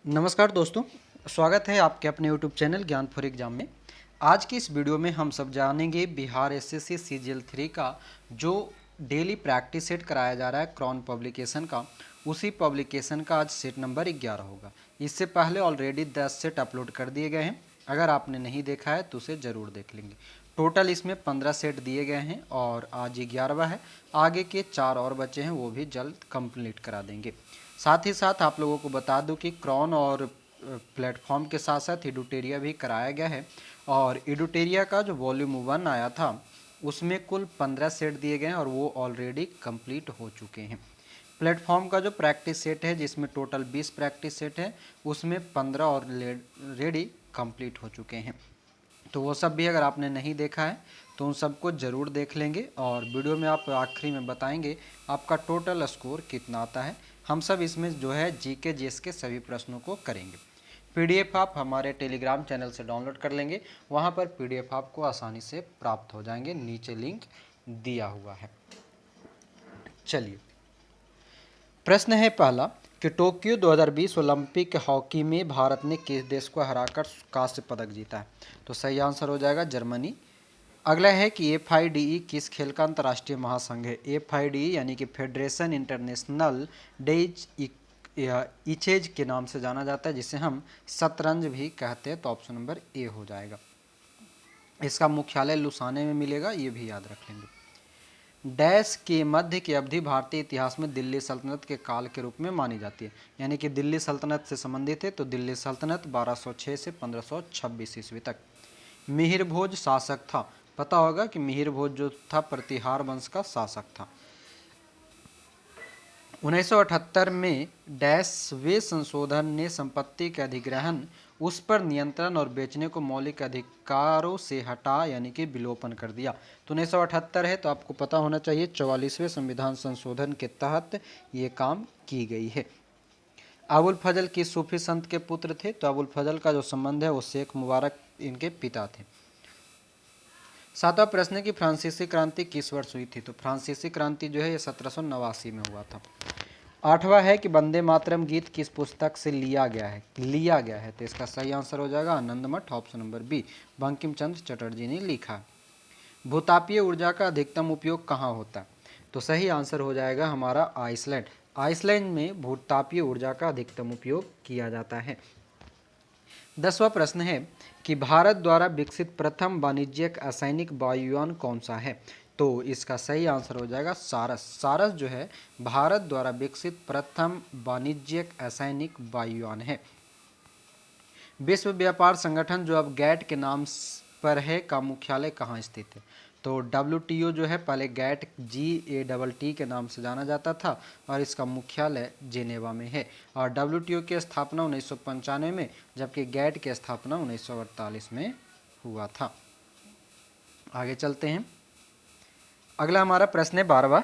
नमस्कार दोस्तों, स्वागत है आपके अपने YouTube चैनल ज्ञान फॉर एग्जाम में। आज की इस वीडियो में हम सब जानेंगे बिहार एसएससी सीजीएल 3 का जो डेली प्रैक्टिस सेट कराया जा रहा है क्रॉन पब्लिकेशन का, उसी पब्लिकेशन का आज सेट नंबर 11 होगा। इससे पहले ऑलरेडी 10 सेट अपलोड कर दिए गए हैं। अगर आपने नहीं देखा है तो उसे ज़रूर देख लेंगे। टोटल इसमें 15 सेट दिए गए हैं और आज 11वां है। आगे के 4 और बचे हैं, वो भी जल्द कंप्लीट करा देंगे। साथ ही साथ आप लोगों को बता दूं कि क्रॉन और प्लेटफॉर्म के साथ साथ एडुटेरिया भी कराया गया है। और एडुटेरिया का जो वॉल्यूम 1 आया था उसमें कुल 15 सेट दिए गए हैं और वो ऑलरेडी कंप्लीट हो चुके हैं। प्लेटफॉर्म का जो प्रैक्टिस सेट है जिसमें टोटल 20 प्रैक्टिस सेट है, उसमें 15 ऑलरेडी कंप्लीट हो चुके हैं। तो वो सब भी अगर आपने नहीं देखा है तो उन सबको ज़रूर देख लेंगे और वीडियो में आप आखिरी में बताएंगे आपका टोटल स्कोर कितना आता है। हम सब इसमें जो है जीके जीएस के सभी प्रश्नों को करेंगे। पीडीएफ आप हमारे टेलीग्राम चैनल से डाउनलोड कर लेंगे, वहाँ पर पीडीएफ आपको आसानी से प्राप्त हो जाएंगे, नीचे लिंक दिया हुआ है। चलिए, प्रश्न है पहला कि टोक्यो 2020 ओलंपिक हॉकी में भारत ने किस देश को हराकर कांस्य पदक जीता है? तो सही आंसर हो जाएगा जर्मनी। अगला है कि FIDE किस खेल का अंतर्राष्ट्रीय महासंघ है? FIDE यानी कि फेडरेशन इंटरनेशनल डेज इचेज के नाम से जाना जाता है, जिसे हम शतरंज भी कहते हैं। तो ऑप्शन नंबर ए हो जाएगा। इसका मुख्यालय लुसाने में मिलेगा, ये भी याद रख लेंगे। डैश के मध्य की अवधि भारतीय इतिहास में दिल्ली सल्तनत के काल के रूप में मानी जाती है, यानी कि दिल्ली सल्तनत से संबंधित है। तो दिल्ली सल्तनत 1206 से 1526 ईस्वी तक। मिहिर भोज शासक था, पता होगा कि मिहिर भोज जो था प्रतिहार वंश का शासक था। 1978 में डैश वे संशोधन ने संपत्ति के अधिग्रहण, उस पर नियंत्रण और बेचने को मौलिक अधिकारों से हटा यानी कि विलोपन कर दिया। तो 1978 है, तो आपको पता होना चाहिए 44वें संविधान संशोधन के तहत ये काम की गई है। अबुल फजल किस सूफी संत के पुत्र थे? तो अबुल फजल का जो संबंध है वो शेख मुबारक इनके पिता थे। सातवां प्रश्न है कि फ्रांसीसी क्रांति किस वर्ष हुई थी? तो फ्रांसीसी क्रांति जो है ये 1789 में हुआ था। आठवां है कि वंदे मातरम गीत किस पुस्तक से लिया गया है? तो इसका सही आंसर हो जाएगा आनंद मठ, option number B, Bankim Chandra Chatterjee ने लिखा। भूतापीय ऊर्जा का अधिकतम उपयोग कहाँ होता है? तो सही आंसर हो जाएगा हमारा आइसलैंड। आइसलैंड में भूतापीय ऊर्जा का अधिकतम उपयोग किया जाता है। 10वां प्रश्न है कि भारत द्वारा विकसित प्रथम वाणिज्यिक रासायनिक वायुयान कौन सा है? तो इसका सही आंसर हो जाएगा सारस। सारस जो है भारत द्वारा विकसित प्रथम वाणिज्यिक रासायनिक वायुयान है। विश्व व्यापार संगठन जो अब गैट के नाम पर है का मुख्यालय कहाँ स्थित है? तो WTO जो है पहले गैट GATT के नाम से जाना जाता था और इसका मुख्यालय जेनेवा में है। और WTO की स्थापना 1995 में, जबकि गैट की स्थापना 1948 में हुआ था। आगे चलते हैं। अगला हमारा प्रश्न है 12वां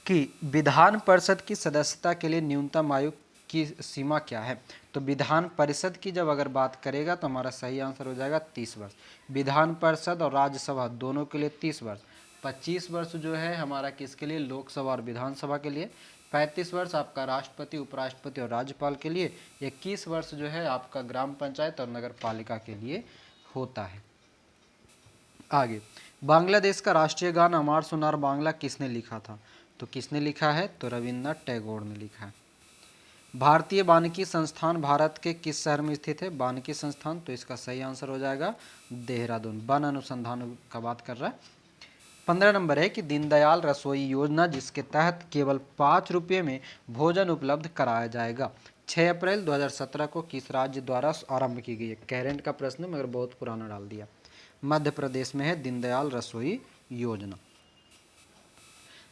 कि विधान परिषद की सदस्यता के लिए न्यूनतम आयु की सीमा क्या है? तो विधान परिषद की जब अगर बात करेगा तो हमारा सही आंसर हो जाएगा 30 वर्ष। विधान परिषद और राज्यसभा दोनों के लिए 30 वर्ष। 25 वर्ष जो है हमारा किसके लिए? लोकसभा और विधानसभा के लिए। 35 वर्ष आपका राष्ट्रपति, उपराष्ट्रपति और राज्यपाल के लिए। 21 वर्ष जो है आपका ग्राम पंचायत और नगर पालिका के लिए होता है। आगे, बांग्लादेश का राष्ट्रीय गान अमार सुनार बांग्ला किसने लिखा था? तो किसने लिखा है? तो रविन्द्रनाथ टैगोर ने लिखा है। भारतीय वानिकी संस्थान भारत के किस शहर में स्थित है? वानिकी संस्थान, तो इसका सही आंसर हो जाएगा देहरादून। वन अनुसंधान का बात कर रहा है। 15 नंबर है कि दीनदयाल रसोई योजना जिसके तहत केवल 5 रुपये में भोजन उपलब्ध कराया जाएगा, 6 अप्रैल 2017 को किस राज्य द्वारा आरंभ की गई है? कैरेंट का प्रश्न मगर बहुत पुराना डाल दिया। मध्य प्रदेश में है दीनदयाल रसोई योजना।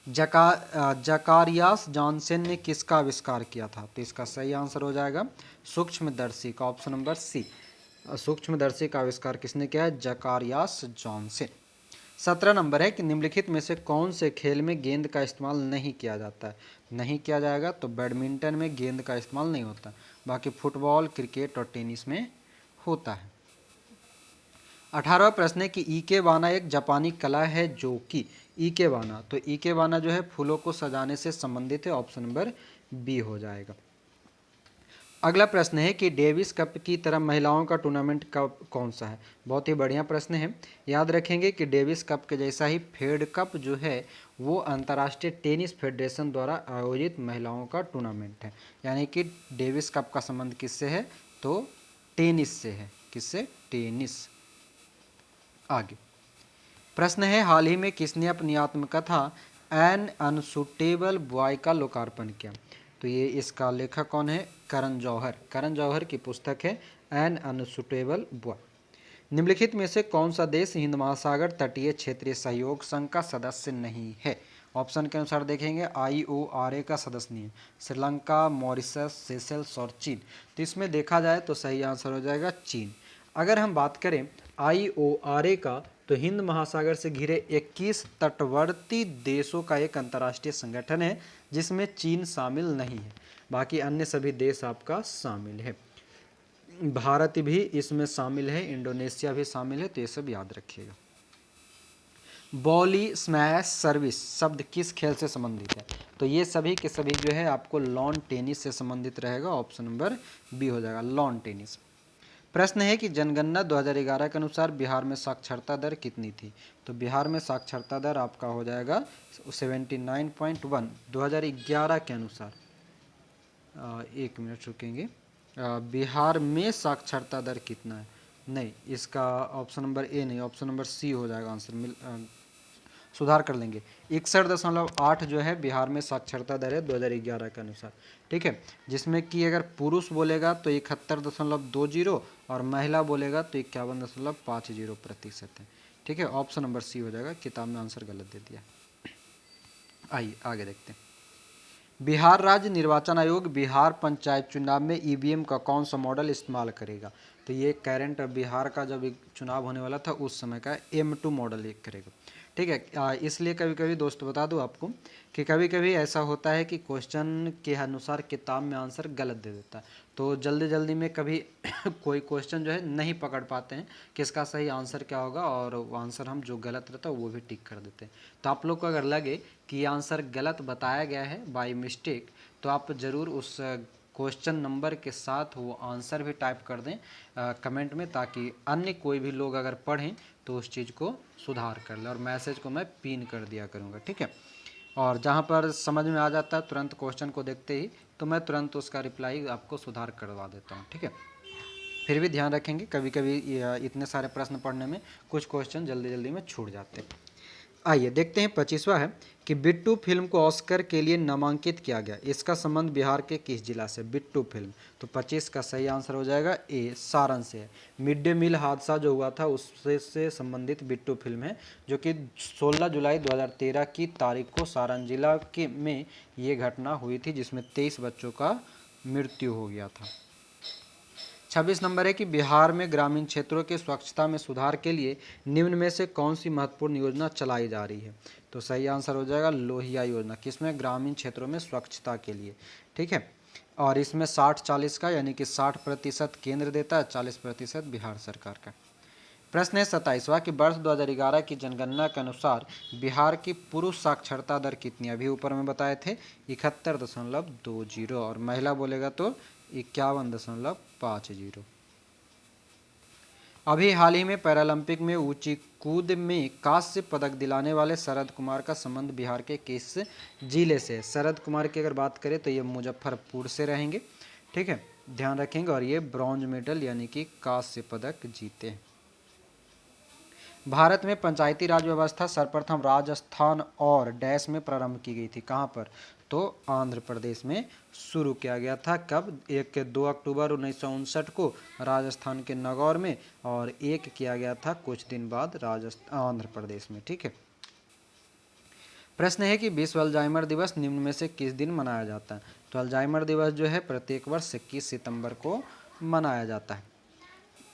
जकारियास जॉनसन ने किसका आविष्कार किया था? तो इसका सही आंसर हो जाएगा सूक्ष्मदर्शी का, ऑप्शन नंबर सी। सूक्ष्मदर्शी का आविष्कार किसने किया है? जकारियास जॉनसन। 17 नंबर है कि निम्नलिखित में से कौन से खेल में गेंद का इस्तेमाल नहीं किया जाता है? नहीं किया जाएगा, तो बैडमिंटन में गेंद का इस्तेमाल नहीं होता, बाकी फुटबॉल, क्रिकेट और टेनिस में होता है। 18वां प्रश्न है कि इकेबाना एक जापानी कला है जो कि इकेबाना, तो इकेबाना जो है फूलों को सजाने से संबंधित है, ऑप्शन नंबर बी हो जाएगा। अगला प्रश्न है कि डेविस कप की तरह महिलाओं का टूर्नामेंट कप कौन सा है। बहुत ही बढ़िया प्रश्न है। याद रखेंगे कि डेविस कप के जैसा ही फेड कप जो है वो अंतर्राष्ट्रीय टेनिस फेडरेशन द्वारा आयोजित महिलाओं का टूर्नामेंट है। यानी कि डेविस कप का संबंध किससे है, तो टेनिस से है। किससे, टेनिस। आगे प्रश्न है, हाल ही में किसने अपनी आत्मकथा एन अनसुटेबल बॉय का लोकार्पण किया। तो ये इसका लेखक कौन है, करण जौहर। करण जौहर की पुस्तक है एन अनसुटेबल बॉय। निम्नलिखित में से कौन सा देश हिंद महासागर तटीय क्षेत्रीय सहयोग संघ का सदस्य नहीं है। ऑप्शन के अनुसार देखेंगे, IORA का सदस्य नहीं है, श्रीलंका, मॉरिशस, सेशल्स और चीन। तो इसमें देखा जाए तो सही आंसर हो जाएगा चीन। अगर हम बात करें IORA का, तो हिंद महासागर से घिरे 21 तटवर्ती देशों का एक अंतर्राष्ट्रीय संगठन है जिसमें चीन शामिल नहीं है। बाकी अन्य सभी देश आपका शामिल है। भारत भी इसमें शामिल है, इंडोनेशिया भी शामिल है। तो ये सब याद रखिएगा। बॉली स्मैश सर्विस शब्द किस खेल से संबंधित है। तो ये सभी के सभी जो है आपको लॉन टेनिस से संबंधित रहेगा। ऑप्शन नंबर बी हो जाएगा, लॉन टेनिस। प्रश्न है कि जनगणना 2011 के अनुसार बिहार में साक्षरता दर कितनी थी। तो बिहार में साक्षरता दर आपका हो जाएगा 79.1 2011 के अनुसार। एक मिनट रुकेंगे। बिहार में साक्षरता दर कितना है, नहीं इसका ऑप्शन नंबर ए नहीं, ऑप्शन नंबर सी हो जाएगा आंसर। सुधार कर लेंगे। 61.8 जो है बिहार में साक्षरता दर है 2011 के अनुसार। ठीक है, जिसमें कि अगर पुरुष बोलेगा तो 71.20 और महिला बोलेगा तो 51.50% है। ठीक है, ऑप्शन नंबर सी हो जाएगा। किताब में आंसर गलत दे दिया। आइए आगे देखते हैं। बिहार राज्य निर्वाचन आयोग बिहार पंचायत चुनाव में EVM का कौन सा मॉडल इस्तेमाल करेगा। तो ये करंट बिहार का जब चुनाव होने वाला था उस समय का M2 मॉडल एक करेगा। ठीक है, इसलिए कभी कभी दोस्तों बता दूं आपको कि कभी कभी ऐसा होता है कि क्वेश्चन के अनुसार किताब में आंसर गलत दे देता है। तो जल्दी जल्दी में कभी कोई क्वेश्चन जो है नहीं पकड़ पाते हैं कि इसका सही आंसर क्या होगा, और वो आंसर हम जो गलत रहता है वो भी टिक कर देते हैं। तो आप लोग को अगर लगे कि ये आंसर गलत बताया गया है बाय मिस्टेक, तो आप ज़रूर उस क्वेश्चन नंबर के साथ वो आंसर भी टाइप कर दें कमेंट में, ताकि अन्य कोई भी लोग अगर पढ़ें तो उस चीज़ को सुधार कर ले। और मैसेज को मैं पिन कर दिया करूँगा। ठीक है, और जहाँ पर समझ में आ जाता है तुरंत क्वेश्चन को देखते ही, तो मैं तुरंत उसका रिप्लाई आपको सुधार करवा देता हूँ। ठीक है, फिर भी ध्यान रखेंगे कभी कभी इतने सारे प्रश्न पढ़ने में कुछ क्वेश्चन जल्दी जल्दी में छूट जाते हैं। आइए देखते हैं 25वां है कि बिट्टू फिल्म को ऑस्कर के लिए नामांकित किया गया, इसका संबंध बिहार के किस जिला से। बिट्टू फिल्म, तो 25 का सही आंसर हो जाएगा ए, सारण से है। मिड डे मील हादसा जो हुआ था उससे संबंधित बिट्टू फिल्म है, जो कि 16 जुलाई 2013 की तारीख को सारण जिला के में ये घटना हुई थी, जिसमें 23 बच्चों का मृत्यु हो गया था। 26 नंबर है कि बिहार में ग्रामीण क्षेत्रों के स्वच्छता में सुधार के लिए निम्न में से कौन सी महत्वपूर्ण योजना चलाई जा रही है। तो सही आंसर हो जाएगा लोहिया योजना। किसमें, ग्रामीण क्षेत्रों में स्वच्छता के लिए। ठीक है, और इसमें 60-40 का यानी कि 60% केंद्र देता है, 40% बिहार सरकार का। प्रश्न है 27वां कि वर्ष 2011 की जनगणना के अनुसार बिहार की पुरुष साक्षरता दर कितनी, अभी ऊपर में बताए थे 71.20 और महिला बोलेगा तो 51.50। अभी हाल ही में पैरालंपिक में ऊंची कूद में कांस्य पदक दिलाने वाले शरद कुमार का संबंध बिहार के किस जिले से है। शरद कुमार की अगर बात करें तो ये मुजफ्फरपुर से रहेंगे। ठीक है, ध्यान रखेंगे। और ये ब्रॉन्ज मेडल यानी कि कांस्य पदक जीते हैं। भारत में पंचायती राज व्यवस्था सर्वप्रथम राजस्थान और डैश में प्रारंभ की गई थी। कहाँ पर, तो आंध्र प्रदेश में शुरू किया गया था। कब, 2 अक्टूबर 1959 को राजस्थान के नागौर में, और एक किया गया था कुछ दिन बाद आंध्र प्रदेश में। ठीक है, प्रश्न है कि विश्व अल्जाइमर दिवस निम्न में से किस दिन मनाया जाता है। तो अल्जाइमर दिवस जो है प्रत्येक वर्ष 21 सितंबर को मनाया जाता है।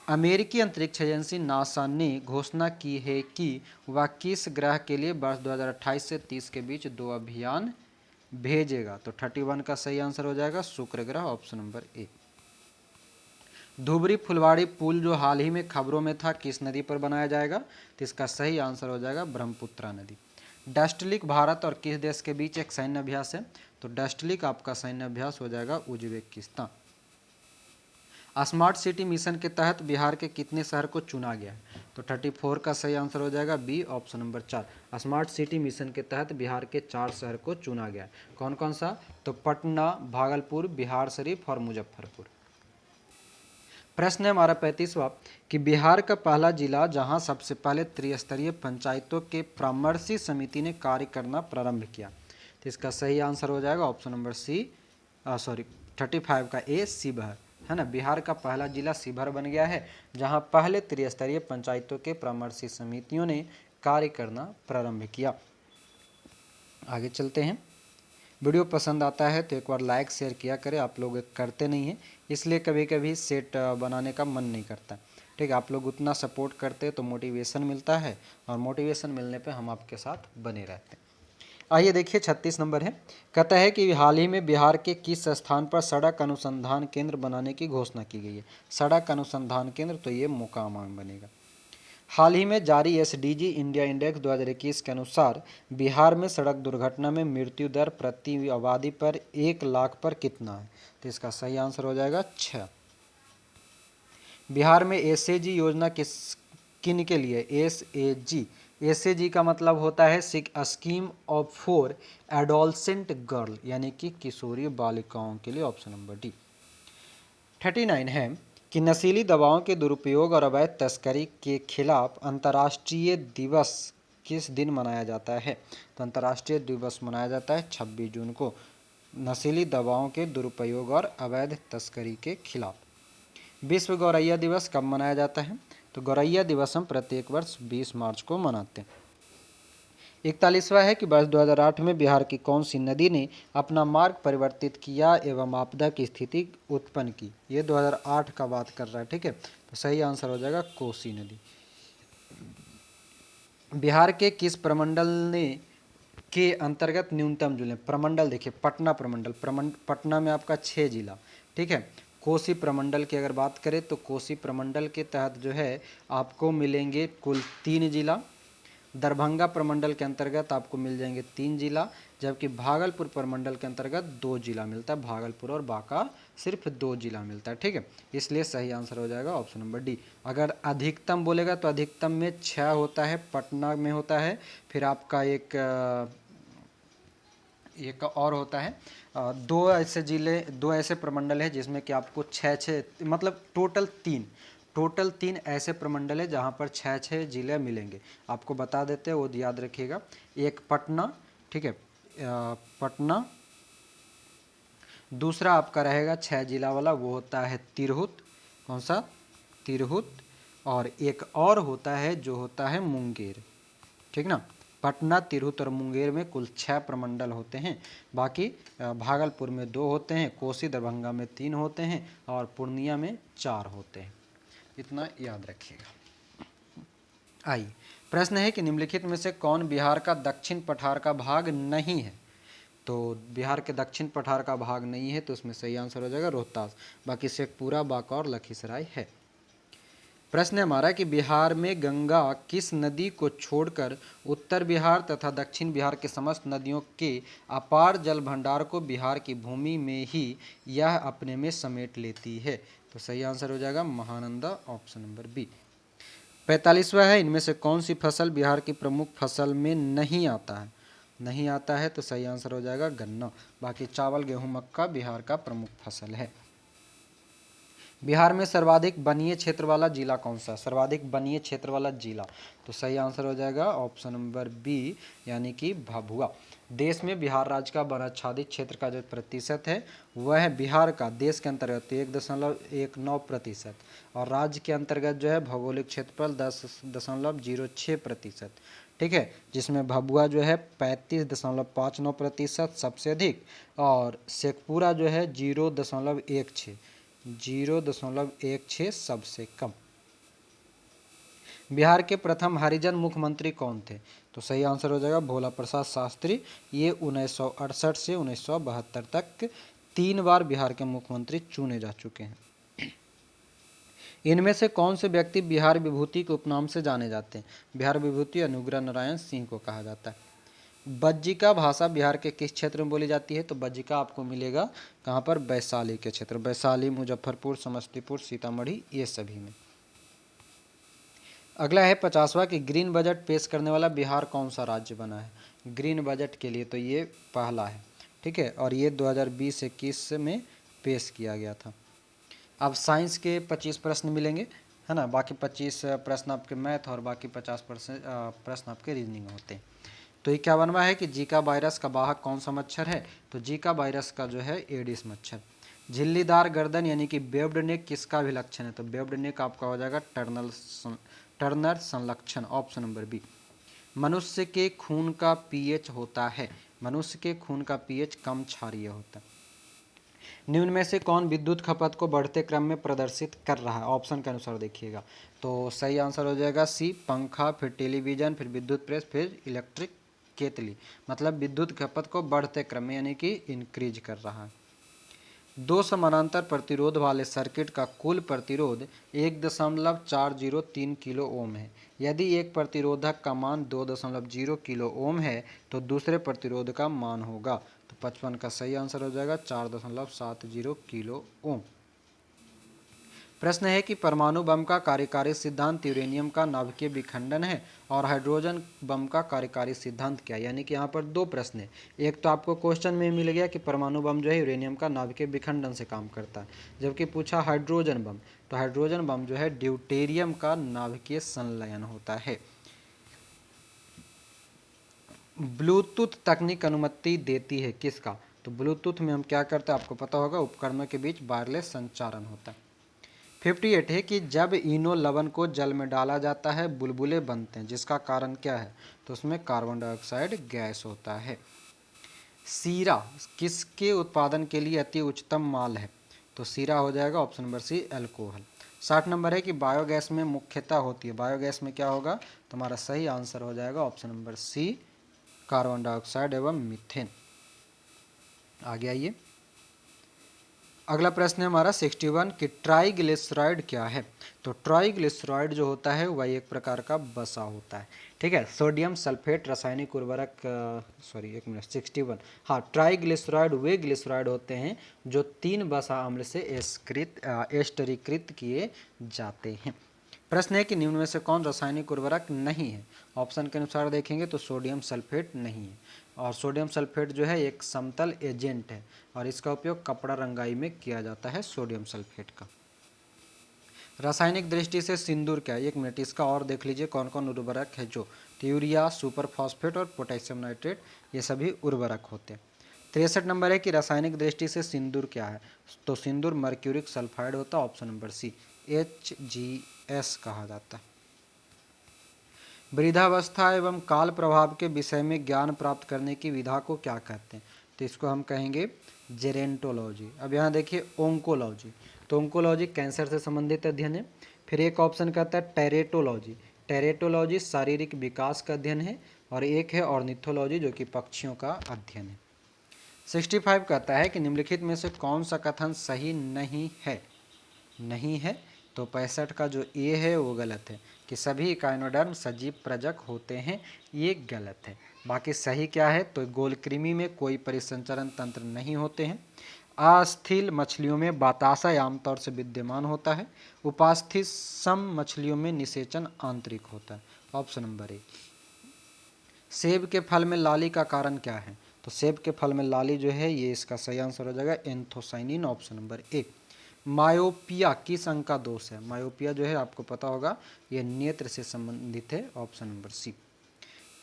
अमेरिकी अंतरिक्ष एजेंसी नासा ने घोषणा की है कि वह किस ग्रह के लिए वर्ष 2028 से 30 के बीच 2 अभियान भेजेगा। तो 31 का सही आंसर हो जाएगा शुक्र ग्रह, ऑप्शन नंबर ए। धुबरी फुलवाड़ी पुल जो हाल ही में खबरों में था किस नदी पर बनाया जाएगा। तो इसका सही आंसर हो जाएगा ब्रह्मपुत्रा नदी। डस्टलिक भारत और किस देश के बीच एक सैन्य अभ्यास है। तो डस्टलिक आपका सैन्य अभ्यास हो जाएगा उज्बेकिस्तान। स्मार्ट सिटी मिशन के तहत बिहार के कितने शहर को चुना गया है? तो 34 का सही आंसर हो जाएगा B, option number 4। Smart city mission के तहत बिहार के 4 शहर को चुना गया है। कौन कौन सा? तो पटना, भागलपुर, बिहार शरीफ और मुजफ्फरपुर। प्रश्न है हमारा 35वां कि बिहार का पहला जिला जहां सबसे पहले त्रिस्तरीय पंचायतों के परामर्शी समिति ने कार्य करना प्रारंभ किया, तो इसका सही आंसर हो जाएगा ऑप्शन नंबर सी, 35 का ए, शिवहर, है ना। बिहार का पहला जिला शिवहर बन गया है जहां पहले त्रिस्तरीय पंचायतों के परामर्शी समितियों ने कार्य करना प्रारंभ किया। आगे चलते हैं। वीडियो पसंद आता है तो एक बार लाइक शेयर किया करें, आप लोग करते नहीं हैं इसलिए कभी कभी सेट बनाने का मन नहीं करता। ठीक है, आप लोग उतना सपोर्ट करते तो मोटिवेशन मिलता है और मोटिवेशन मिलने पे हम आपके साथ बने रहते हैं। आइए देखिए 36 नंबर है, कहता है कि हाल ही में बिहार के किस स्थान पर सड़क अनुसंधान केंद्र बनाने की घोषणा की गई है? सड़क अनुसंधान केंद्र, तो ये मोकामा में बनेगा। हाल ही में जारी एसडीजी इंडिया इंडेक्स 2021 के अनुसार बिहार में सड़क दुर्घटना में मृत्यु दर प्रति आबादी पर 1 लाख पर कितना है? तो इसका सही आंसर हो जाएगा 6। बिहार में एसएजी योजना किन के लिए? एसएजी, एसएजी का मतलब होता है scheme of for adolescent girl, यानी कि किशोरी बालिकाओं के लिए, ऑप्शन नंबर डी। 39 है कि नशीली दवाओं के दुरुपयोग और अवैध तस्करी के खिलाफ अंतर्राष्ट्रीय दिवस किस दिन मनाया जाता है? तो अंतर्राष्ट्रीय दिवस मनाया जाता है 26 जून को, नशीली दवाओं के दुरुपयोग और अवैध तस्करी के खिलाफ। विश्व गौरैया दिवस कब मनाया जाता है? तो गौरैया दिवस हम प्रत्येक वर्ष 20 मार्च को मनाते हैं। 41वां है कि वर्ष 2008 में बिहार की कौन सी नदी ने अपना मार्ग परिवर्तित किया एवं आपदा की स्थिति उत्पन्न की? ये 2008 का बात कर रहा है, ठीक है, तो सही आंसर हो जाएगा कोसी नदी। बिहार के किस प्रमंडल ने के अंतर्गत न्यूनतम जिले? प्रमंडल देखिए, पटना प्रमंडल, पटना में आपका 6 जिला, ठीक है। कोसी प्रमंडल की अगर बात करें तो कोसी प्रमंडल के तहत जो है आपको मिलेंगे कुल 3 जिला। दरभंगा प्रमंडल के अंतर्गत आपको मिल जाएंगे 3 जिला, जबकि भागलपुर प्रमंडल के अंतर्गत 2 जिला मिलता है। भागलपुर और बांका सिर्फ 2 जिला मिलता है, ठीक है, इसलिए सही आंसर हो जाएगा ऑप्शन नंबर डी। अगर अधिकतम बोलेगा तो अधिकतम में 6 होता है, पटना में होता है, फिर आपका एक और होता है, 2 ऐसे प्रमंडल है जिसमें कि आपको 6 मतलब टोटल तीन ऐसे प्रमंडल है जहाँ पर 6 जिले मिलेंगे। आपको बता देते हैं, वो याद रखिएगा। एक पटना, ठीक है, पटना। दूसरा आपका रहेगा 6 जिला वाला, वो होता है तिरहुत। कौन सा? तिरहुत। और एक और होता है जो होता है मुंगेर, ठीक ना। पटना, तिरहुत और मुंगेर में कुल 6 प्रमंडल होते हैं। बाकी भागलपुर में 2 होते हैं, कोसी दरभंगा में 3 होते हैं और पूर्णिया में 4 होते हैं। इतना याद रखिएगा। आइए, प्रश्न है कि निम्नलिखित में से कौन बिहार का दक्षिण पठार का भाग नहीं है? तो बिहार के दक्षिण पठार का भाग नहीं है, तो उसमें सही आंसर हो जाएगा रोहतास। बाकी शेखपुरा, बांका और लखीसराय है। प्रश्न है हमारा कि बिहार में गंगा किस नदी को छोड़कर उत्तर बिहार तथा दक्षिण बिहार के समस्त नदियों के अपार जल भंडार को बिहार की भूमि में ही यह अपने में समेट लेती है? तो सही आंसर हो जाएगा महानंदा, ऑप्शन नंबर बी। 45वां है, इनमें से कौन सी फसल बिहार की प्रमुख फसल में नहीं आता है? नहीं आता है, तो सही आंसर हो जाएगा गन्ना। बाकी चावल, गेहूं, मक्का बिहार का प्रमुख फसल है। बिहार में सर्वाधिक वनीय क्षेत्र वाला जिला कौन सा? सर्वाधिक वनीय क्षेत्र वाला जिला, तो सही आंसर हो जाएगा ऑप्शन नंबर बी, यानी कि भभुआ। देश में बिहार राज्य का वन आच्छादित क्षेत्र का जो प्रतिशत है वह बिहार का देश के अंतर्गत 1.19% और राज्य के अंतर्गत जो है भौगोलिक क्षेत्रफल 10.06%, ठीक है, जिसमें भभुआ जो है 35.59% सबसे अधिक और शेखपुरा जो है 0.16 सबसे कम। बिहार के प्रथम हरिजन मुख्यमंत्री कौन थे? तो सही आंसर हो जाएगा भोला प्रसाद शास्त्री। ये 1968 से 1972 तक 3 बार बिहार के मुख्यमंत्री चुने जा चुके हैं। इनमें से कौन से व्यक्ति बिहार विभूति के उपनाम से जाने जाते हैं? बिहार विभूति अनुग्रह नारायण सिंह को कहा जाता है। बज्जिका भाषा बिहार के किस क्षेत्र में बोली जाती है? तो बज्जिका आपको मिलेगा कहाँ पर? वैशाली के क्षेत्र, वैशाली, मुजफ्फरपुर, समस्तीपुर, सीतामढ़ी, ये सभी में। अगला है 50वां कि ग्रीन बजट पेश करने वाला बिहार कौन सा राज्य बना है? ग्रीन बजट के लिए तो ये पहला है, ठीक है, और ये 2020-21 में पेश किया गया था। अब साइंस के 25 प्रश्न मिलेंगे, है ना, बाकी 25 प्रश्न आपके मैथ और बाकी 50 प्रश्न आपके रीजनिंग होते हैं। तो ये क्या बनवा है कि जीका वायरस का वाहक कौन सा मच्छर है? तो जीका वायरस का जो है एडिस मच्छर। झिल्लीदार गर्दन यानी कि वेब्ड नेक किसका विलक्षण है? तो वेब्ड नेक आपका हो जाएगा टर्नर संलक्षण, ऑप्शन नंबर बी। मनुष्य के खून का पीएच होता है, मनुष्य के खून का पीएच कम क्षारीय होता है। निम्न में से कौन विद्युत खपत को बढ़ते क्रम में प्रदर्शित कर रहा है? ऑप्शन के अनुसार देखिएगा, तो सही आंसर हो जाएगा सी, पंखा, फिर टेलीविजन, फिर विद्युत प्रेस, फिर इलेक्ट्रिक केतली। मतलब विद्युत खपत को बढ़ते क्रम में यानी कि इंक्रीज कर रहा है। दो समानांतर प्रतिरोध वाले सर्किट का कुल प्रतिरोध 1.403 किलो ओम है। यदि एक प्रतिरोधक का मान 2.0 किलो ओम है तो दूसरे प्रतिरोध का मान होगा, तो 55 का सही आंसर हो जाएगा 4.70 किलो ओम। प्रश्न है कि परमाणु बम का कार्यकारी सिद्धांत यूरेनियम का नाभिकीय विखंडन है और हाइड्रोजन बम का कार्यकारी सिद्धांत क्या है? यानी कि यहाँ पर दो प्रश्न है। एक तो आपको क्वेश्चन में मिल गया कि परमाणु बम जो है यूरेनियम का नाभिकीय विखंडन से काम करता है, जबकि पूछा हाइड्रोजन बम, तो हाइड्रोजन बम जो है ड्यूटेरियम का नाभिकीय संलयन होता है। ब्लूटूथ तकनीक अनुमति देती है किसका? तो ब्लूटूथ में हम क्या करते हैं आपको पता होगा, उपकरणों के बीच वायरलेस संचारण होता है। 58 है कि जब इनो लवण को जल में डाला जाता है बुलबुले बनते हैं, जिसका कारण क्या है? तो उसमें कार्बन डाइऑक्साइड गैस होता है। सीरा किसके उत्पादन के लिए अति उच्चतम माल है? तो सीरा हो जाएगा option number C, alcohol. 60 number है कि बायोगैस में मुख्यतः होती है, बायोगैस में क्या होगा? तुम्हारा सही आंसर हो जाएगा option number C, carbon dioxide एवं मीथेन। आगे आइए, अगला प्रश्न है हमारा 61 कि ट्राइग्लिसराइड क्या है? तो ट्राइग्लिसराइड जो होता है वह एक प्रकार का वसा होता है, ठीक है। सोडियम सल्फेट रासायनिक उर्वरक, सॉरी एक मिनट, 61, हाँ, ट्राइग्लिसराइड वे ग्लिसराइड होते हैं जो 3 वसा अम्ल से एस्टरीकृत किए जाते हैं। प्रश्न है कि निम्न में से कौन रासायनिक उर्वरक नहीं है? ऑप्शन के अनुसार देखेंगे तो सोडियम सल्फेट नहीं है, और सोडियम सल्फेट जो है एक समतल एजेंट है और इसका उपयोग कपड़ा रंगाई में किया जाता है सोडियम सल्फेट का। रासायनिक दृष्टि से सिंदूर क्या है? एक मिनट, इसका और देख लीजिए कौन कौन उर्वरक है जो, यूरिया, सुपर फॉस्फेट और पोटेशियम नाइट्रेट, ये सभी उर्वरक होते हैं। 63 नंबर है कि रासायनिक दृष्टि से सिंदूर क्या है? तो सिंदूर मर्क्यूरिक सल्फाइड होता है, ऑप्शन नंबर सी, HGS कहा जाता है। वृद्धावस्था एवं काल प्रभाव के विषय में ज्ञान प्राप्त करने की विधा को क्या कहते हैं? तो इसको हम कहेंगे जेरेंटोलॉजी। अब यहाँ देखिए ओंकोलॉजी, तो ओंकोलॉजी कैंसर से संबंधित अध्ययन है। फिर एक ऑप्शन कहता है टेरेटोलॉजी, टेरेटोलॉजी शारीरिक विकास का अध्ययन है, और एक है ऑर्निथोलॉजी जो कि पक्षियों का अध्ययन है। 65 कहता है कि निम्नलिखित में से कौन सा कथन सही नहीं है? नहीं है, तो 65 का जो ए है वो गलत है कि सभी इकाइनोडर्म सजीव प्रजक होते हैं, ये गलत है। बाकी सही क्या है? तो गोलकृमि में कोई परिसंचरण तंत्र नहीं होते हैं। अस्थिल मछलियों में बताशय आमतौर से विद्यमान होता है। उपास्थि सम मछलियों में निषेचन आंतरिक होता है, ऑप्शन नंबर ए। सेब के फल में लाली का कारण क्या है? तो सेब के फल में लाली जो है ये इसका सही आंसर हो जाएगा anthocyanin, option number A. Myopia किस अंग का दोष है? मायोपिया जो है आपको पता होगा ये नेत्र से संबंधित है, ऑप्शन नंबर सी।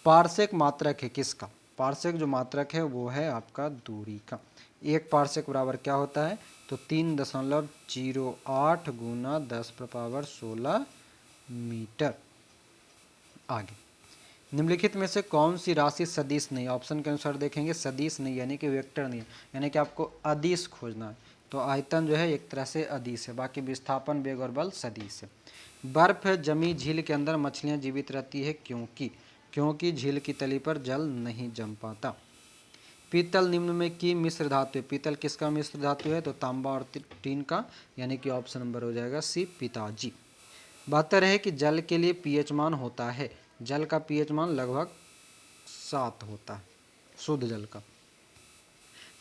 पार्सेक मात्रक है किसका? पार्सेक जो मात्रक है वो है आपका दूरी का। एक पार्सेक बराबर क्या होता है? तो 3.08 गुना 10⁻16 मीटर। आगे, निम्नलिखित में से कौन सी राशि सदिश नहीं? ऑप्शन के अनुसार देखेंगे सदिश नहीं यानी कि वेक्टर नहीं, यानी कि आपको अदिश खोजना है। तो आयतन जो है एक तरह से अदिश है, बाकी विस्थापन, वेग और बल सदिश है। बर्फ जमी झील के अंदर मछलियां जीवित रहती है क्योंकि झील की तली पर जल नहीं जम पाता। पीतल निम्न में की मिश्र धातु है? पीतल किसका मिश्र धातु है? तो तांबा और टीन का, यानी कि ऑप्शन नंबर हो जाएगा सी, पिताजी। 72 है कि जल के लिए पीएच मान होता है? जल का पीएच मान लगभग 7 होता है शुद्ध जल का।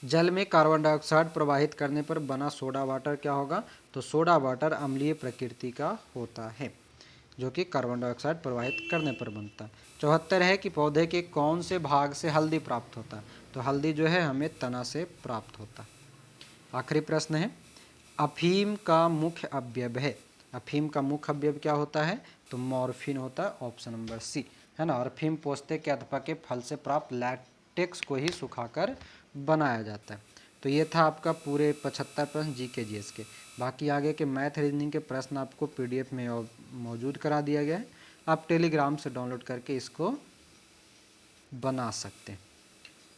जल में कार्बन डाइऑक्साइड प्रवाहित करने पर बना सोडा वाटर क्या होगा? तो सोडा वाटर अम्लीय प्रकृति का होता है, जो कि कार्बन डाइऑक्साइड प्रवाहित करने पर बनता है। 74 है कि पौधे के कौन से भाग से हल्दी प्राप्त होता है? तो हल्दी जो है हमें तना से प्राप्त होता है। आखिरी प्रश्न है, अफीम का मुख्य अवयव है। अफीम का मुख्य अवयव क्या होता है? तो मॉर्फिन होता है, ऑप्शन नंबर सी है ना। और अफीम पोस्ते के अथवा के फल से प्राप्त लैटेक्स को ही सुखाकर बनाया जाता है। तो ये था आपका पूरे 75 प्रश्न जीके जीएस के। बाकी आगे के मैथ रीजनिंग के प्रश्न आपको पीडीएफ में मौजूद करा दिया गया है, आप टेलीग्राम से डाउनलोड करके इसको बना सकते हैं।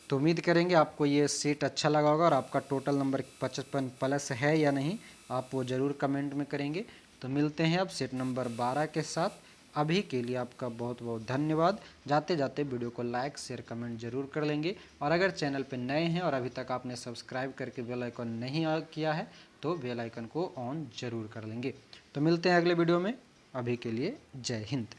तो उम्मीद करेंगे आपको ये सेट अच्छा लगा होगा और आपका टोटल नंबर 55 प्लस है या नहीं आप वो ज़रूर कमेंट में करेंगे। तो मिलते हैं अब सेट नंबर 12 के साथ। अभी के लिए आपका बहुत बहुत धन्यवाद। जाते जाते वीडियो को लाइक शेयर कमेंट जरूर कर लेंगे, और अगर चैनल पर नए हैं और अभी तक आपने सब्सक्राइब करके बेल आइकन नहीं किया है तो बेल आइकन को ऑन जरूर कर लेंगे। तो मिलते हैं अगले वीडियो में। अभी के लिए जय हिंद।